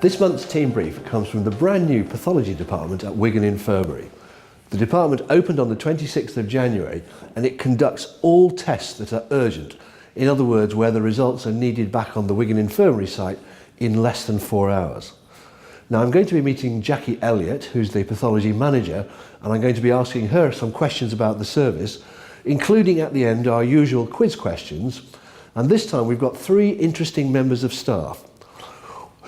This month's team brief comes from the brand new pathology department at Wigan Infirmary. The department opened on the 26th of January and it conducts all tests that are urgent. In other words, where the results are needed back on the Wigan Infirmary site in less than 4 hours. Now I'm going to be meeting Jackie Elliott, who's the pathology manager, and I'm going to be asking her some questions about the service, including at the end our usual quiz questions. And this time we've got 3 interesting members of staff.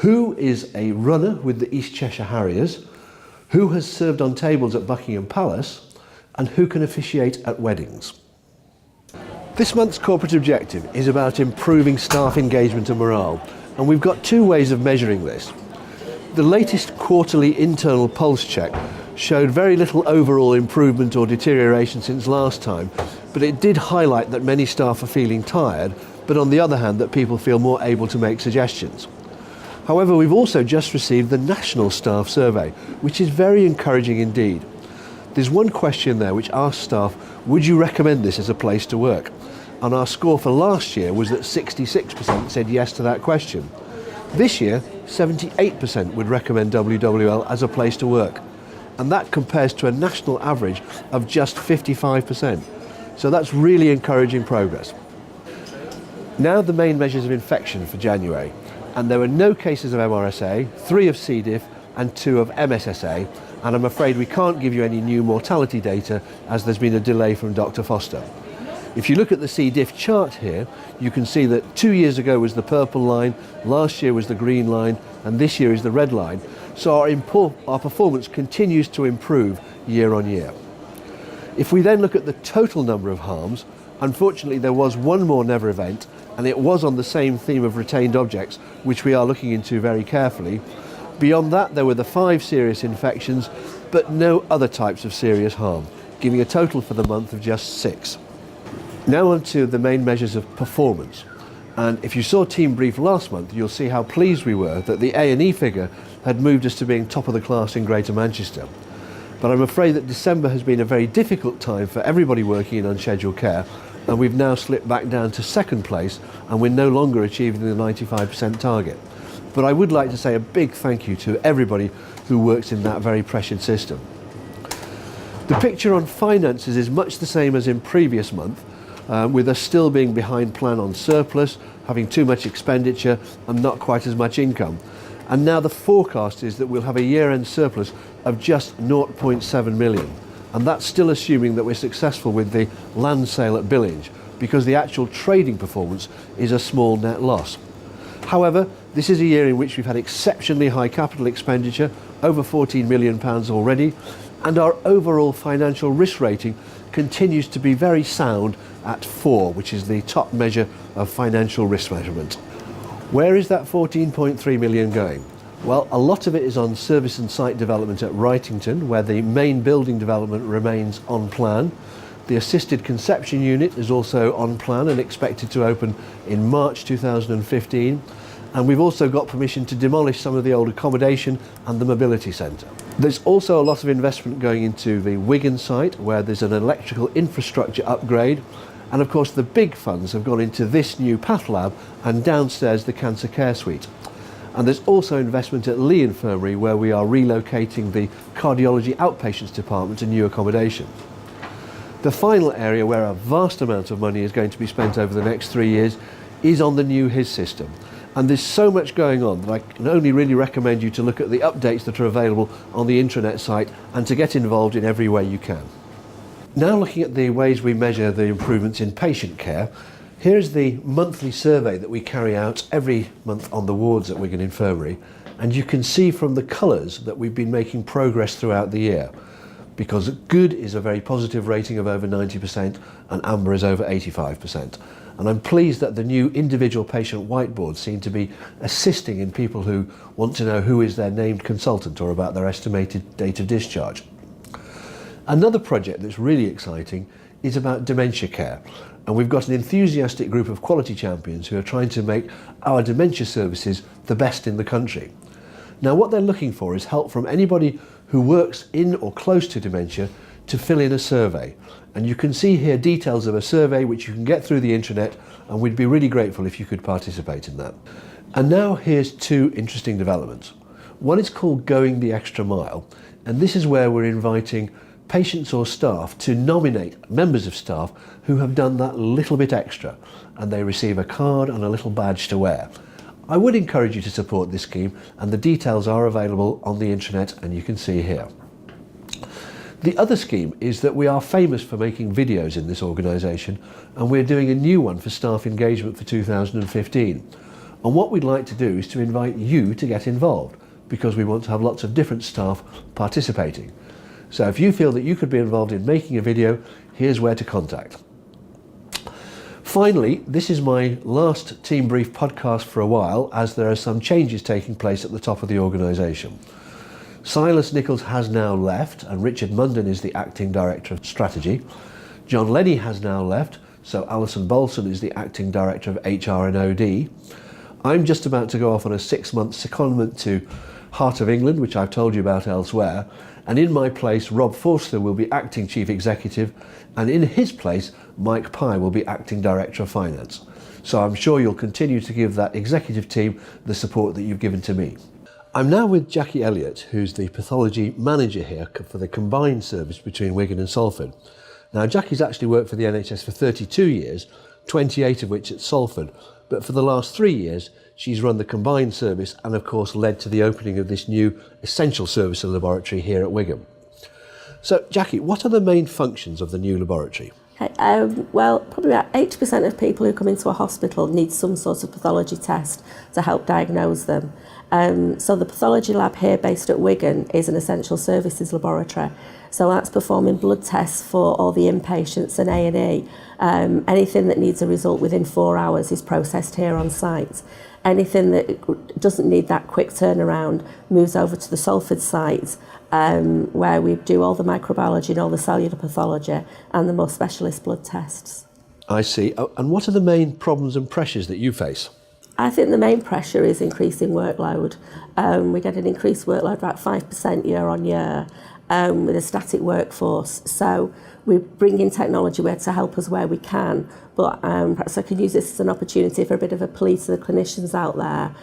Who is a runner with the East Cheshire Harriers, who has served on tables at Buckingham Palace, and who can officiate at weddings. This month's corporate objective is about improving staff engagement and morale, and we've got 2 ways of measuring this. The latest quarterly internal pulse check showed very little overall improvement or deterioration since last time, but it did highlight that many staff are feeling tired, but on the other hand that people feel more able to make suggestions. However, we've also just received the National Staff Survey, which is very encouraging indeed. There's one question there which asks staff, would you recommend this as a place to work? And our score for last year was that 66% said yes to that question. This year, 78% would recommend WWL as a place to work. And that compares to a national average of just 55%. So that's really encouraging progress. Now the main measures of infection for January. And there were no cases of MRSA, 3 of C. diff and 2 of MSSA, and I'm afraid we can't give you any new mortality data as there's been a delay from Dr. Foster. If you look at the C. diff chart here, you can see that 2 years ago was the purple line, last year was the green line, and this year is the red line. So our performance continues to improve year on year. If we then look at the total number of harms, unfortunately there was one more never event, and it was on the same theme of retained objects, which we are looking into very carefully. Beyond that, there were the 5 serious infections, but no other types of serious harm, giving a total for the month of just 6. Now on to the main measures of performance. And if you saw Team Brief last month, you'll see how pleased we were that the A&E figure had moved us to being top of the class in Greater Manchester. But I'm afraid that December has been a very difficult time for everybody working in unscheduled care, and we've now slipped back down to 2nd place, and we're no longer achieving the 95% target. But I would like to say a big thank you to everybody who works in that very pressured system. The picture on finances is much the same as in previous month, with us still being behind plan on surplus, having too much expenditure and not quite as much income. And now the forecast is that we'll have a year-end surplus of just 0.7 million. And that's still assuming that we're successful with the land sale at Billinge, because the actual trading performance is a small net loss. However, this is a year in which we've had exceptionally high capital expenditure, over £14 million already, and our overall financial risk rating continues to be very sound at 4, which is the top measure of financial risk measurement. Where is that 14.3 million going? Well, a lot of it is on service and site development at Wrightington, where the main building development remains on plan. The assisted conception unit is also on plan and expected to open in March 2015. And we've also got permission to demolish some of the old accommodation and the mobility centre. There's also a lot of investment going into the Wigan site, where there's an electrical infrastructure upgrade. And of course the big funds have gone into this new path lab and downstairs the cancer care suite. And there's also investment at Leigh Infirmary, where we are relocating the cardiology outpatients department to new accommodation. The final area where a vast amount of money is going to be spent over the next 3 years is on the new HIS system. And there's so much going on that I can only really recommend you to look at the updates that are available on the intranet site and to get involved in every way you can. Now looking at the ways we measure the improvements in patient care, here's the monthly survey that we carry out every month on the wards at Wigan Infirmary, and you can see from the colours that we've been making progress throughout the year, because good is a very positive rating of over 90% and amber is over 85%. And I'm pleased that the new individual patient whiteboards seem to be assisting in people who want to know who is their named consultant or about their estimated date of discharge. Another project that's really exciting is about Dementia Care, and we've got an enthusiastic group of quality champions who are trying to make our dementia services the best in the country. Now what they're looking for is help from anybody who works in or close to dementia to fill in a survey, and you can see here details of a survey which you can get through the intranet, and we'd be really grateful if you could participate in that. And now here's 2 interesting developments. One is called Going the Extra Mile, and this is where we're inviting patients or staff to nominate members of staff who have done that little bit extra, and they receive a card and a little badge to wear. I would encourage you to support this scheme, and the details are available on the internet and you can see here. The other scheme is that we are famous for making videos in this organisation, and we're doing a new one for staff engagement for 2015. And what we'd like to do is to invite you to get involved, because we want to have lots of different staff participating. So if you feel that you could be involved in making a video, here's where to contact. Finally, this is my last Team Brief podcast for a while, as there are some changes taking place at the top of the organisation. Silas Nichols has now left, and Richard Munden is the Acting Director of Strategy. John Lenny has now left, so Alison Bolson is the Acting Director of HR and OD. I'm just about to go off on a 6-month secondment to Heart of England, which I've told you about elsewhere, and in my place Rob Forster will be Acting Chief Executive, and in his place Mike Pye will be Acting Director of Finance. So I'm sure you'll continue to give that executive team the support that you've given to me. I'm now with Jackie Elliott, who's the pathology manager here for the combined service between Wigan and Salford. Now, Jackie's actually worked for the NHS for 32 years, 28 of which at Salford, but for the last 3 years she's run the combined service and of course led to the opening of this new essential service and laboratory here at Wigan. So Jackie, what are the main functions of the new laboratory? Well, probably about 80% of people who come into a hospital need some sort of pathology test to help diagnose them. So the pathology lab here based at Wigan is an essential services laboratory. So that's performing blood tests for all the inpatients and A&E. Anything that needs a result within 4 hours is processed here on site. Anything that doesn't need that quick turnaround moves over to the Salford site, where we do all the microbiology and all the cellular pathology and the more specialist blood tests. I see. And what are the main problems and pressures that you face? I think the main pressure is increasing workload. We get an increased workload about 5% year on year with a static workforce. So we bring in technology where to help us where we can, but perhaps I can use this as an opportunity for a bit of a plea to the clinicians out there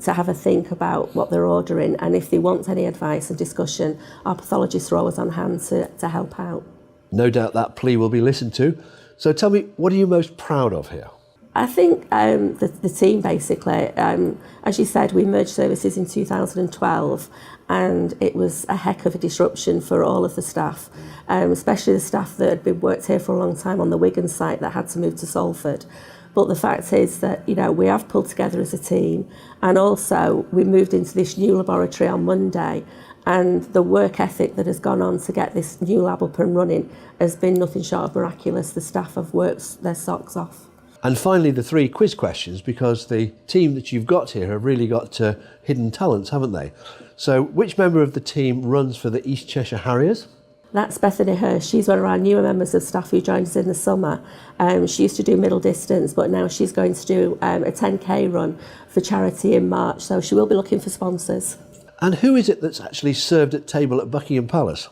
to have a think about what they're ordering, and if they want any advice and discussion, our pathologists are always on hand to help out. No doubt that plea will be listened to. So tell me, what are you most proud of here? I think the team basically, as you said, we merged services in 2012, and it was a heck of a disruption for all of the staff, especially the staff that had been worked here for a long time on the Wigan site that had to move to Salford. But the fact is that, you know, we have pulled together as a team, and also we moved into this new laboratory on Monday, and the work ethic that has gone on to get this new lab up and running has been nothing short of miraculous. The staff have worked their socks off. And finally, the 3 quiz questions, because the team that you've got here have really got hidden talents, haven't they? So which member of the team runs for the East Cheshire Harriers? That's Bethany Hirsch. She's one of our newer members of staff who joined us in the summer. She used to do middle distance, but now she's going to do a 10k run for charity in March, so she will be looking for sponsors. And who is it that's actually served at table at Buckingham Palace?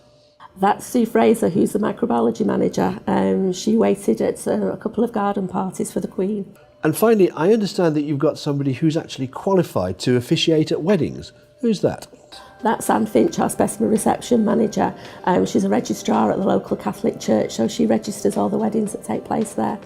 That's Sue Fraser, who's the microbiology manager. She waited at a couple of garden parties for the Queen. And finally, I understand that you've got somebody who's actually qualified to officiate at weddings. Who's that? That's Anne Finch, our specimen reception manager. She's a registrar at the local Catholic church, so she registers all the weddings that take place there.